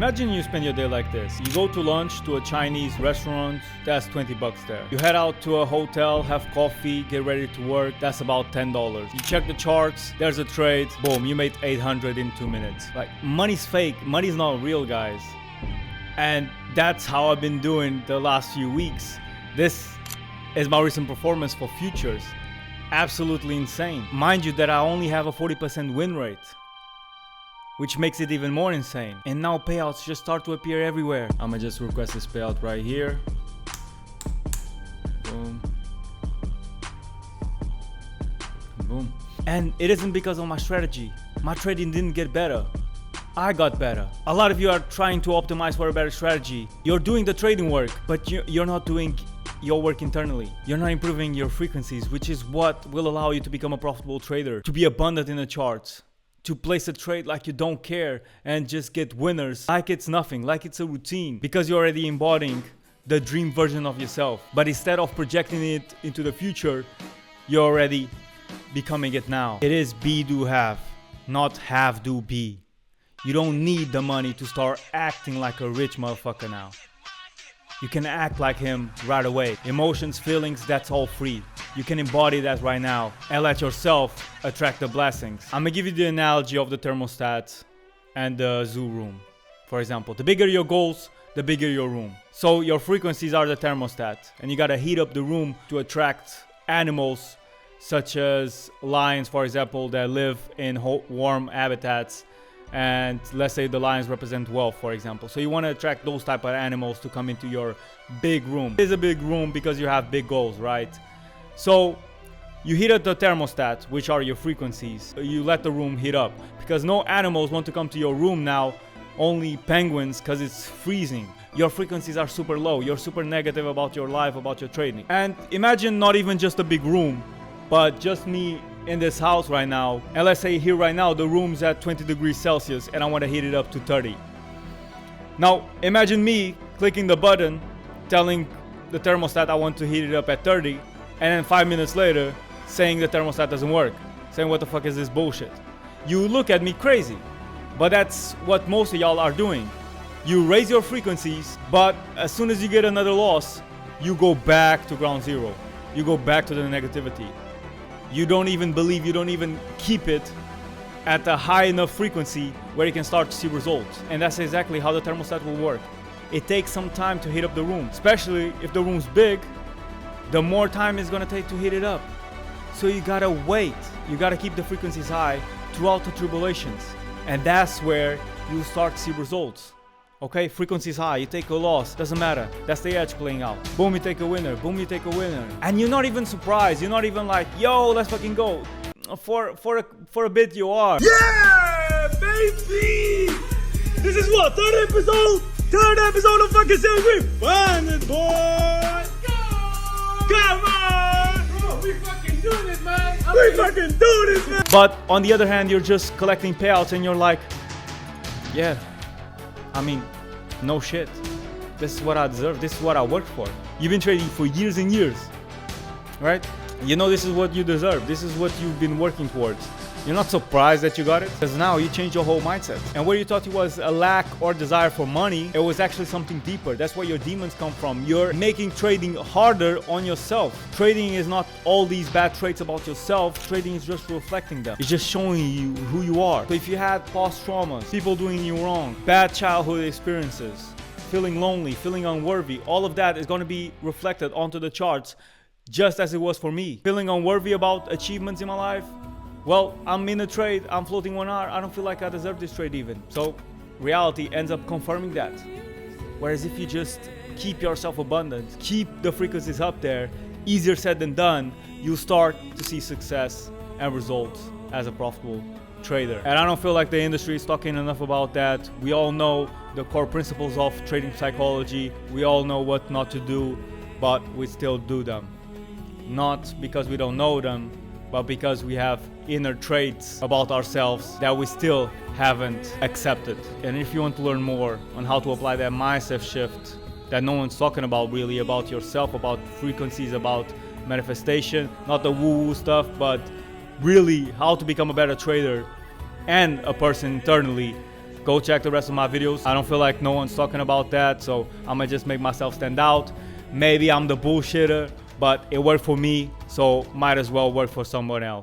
Imagine you spend your day like this. You go to lunch to a Chinese restaurant, that's 20 bucks there. You head out to a hotel, have coffee, get ready to work, that's about $10. You check the charts, there's a trade, boom, you made 800 in 2 minutes. Like, money's fake, money's not real, guys. And that's how I've been doing the last few weeks. This is my recent performance for futures. Absolutely insane. Mind you that I only have a 40% win rate, which makes it even more insane. And now payouts just start to appear everywhere. I'ma just request this payout right here. Boom. Boom. And it isn't because of my strategy. My trading didn't get better. I got better. A lot of you are trying to optimize for a better strategy. You're doing the trading work, but you're not doing your work internally. You're not improving your frequencies, which is what will allow you to become a profitable trader, to be abundant in the charts, to place a trade like you don't care and just get winners like it's nothing, like it's a routine, because you're already embodying the dream version of yourself. But instead of projecting it into the future, you're already becoming it now. It is be, do, have, not have, do, be. You don't need the money to start acting like a rich motherfucker now. You can act like him right away. Emotions, feelings, that's all free. You can embody that right now and let yourself attract the blessings. I'm gonna give you the analogy of the thermostat and the zoo room. For example, the bigger your goals, the bigger your room. So your frequencies are the thermostat, and you gotta heat up the room to attract animals such as lions, for example, that live in warm habitats. And let's say the lions represent wealth, for example. So you want to attract those type of animals to come into your big room. It is a big room because you have big goals, right? So you heat up the thermostat, which are your frequencies. You let the room heat up because no animals want to come to your room now, only penguins, because it's freezing. Your frequencies are super low. You're super negative about your life, about your trading. And imagine not even just a big room, but just me in this house right now, and let's say here right now the room's at 20 degrees Celsius and I want to heat it up to 30. Now imagine me clicking the button telling the thermostat I want to heat it up at 30, and then 5 minutes later saying the thermostat doesn't work, saying what the fuck is this bullshit. You look at me crazy, but that's what most of y'all are doing. You raise your frequencies, but as soon as you get another loss, you go back to ground zero. You go back to the negativity. You don't even believe, you don't even keep it at a high enough frequency where you can start to see results. And that's exactly how the thermostat will work. It takes some time to heat up the room, especially if the room's big. The more time it's gonna take to heat it up. So you gotta wait. You gotta keep the frequencies high throughout the tribulations. And that's where you start to see results. Okay, frequencies high, you take a loss, doesn't matter. That's the edge playing out. Boom, you take a winner. Boom, you take a winner. And you're not even surprised. You're not even like, yo, let's fucking go. For a bit you are. Yeah, baby! This is what, third episode of fucking Sales Green. Finest, boy! Come on! Bro, we fucking doing this, man! We fucking doing this, man! But on the other hand, you're just collecting payouts and you're like, yeah, I mean, no shit. This is what I deserve. This is what I worked for. You've been trading for years and years, right? You know this is what you deserve. This is what you've been working towards. You're not surprised that you got it, because now you changed your whole mindset. And where you thought it was a lack or desire for money, it was actually something deeper. That's where your demons come from. You're making trading harder on yourself. Trading is not all these bad traits about yourself. Trading is just reflecting them. It's just showing you who you are. So if you had past traumas, people doing you wrong, bad childhood experiences, feeling lonely, feeling unworthy, all of that is going to be reflected onto the charts, just as it was for me. Feeling unworthy about achievements in my life, well, I'm in a trade, I'm floating 1 hour, I don't feel like I deserve this trade even. So reality ends up confirming that. Whereas if you just keep yourself abundant, keep the frequencies up there, easier said than done, you'll start to see success and results as a profitable trader. And I don't feel like the industry is talking enough about that. We all know the core principles of trading psychology. We all know what not to do, but we still do them. Not because we don't know them, but because we have inner traits about ourselves that we still haven't accepted. And if you want to learn more on how to apply that mindset shift that no one's talking about really, about yourself, about frequencies, about manifestation, not the woo-woo stuff, but really how to become a better trader and a person internally, Go check the rest of my videos. I don't feel like no one's talking about that, so I'm gonna just make myself stand out. Maybe I'm the bullshitter, but it worked for me, so might as well work for someone else.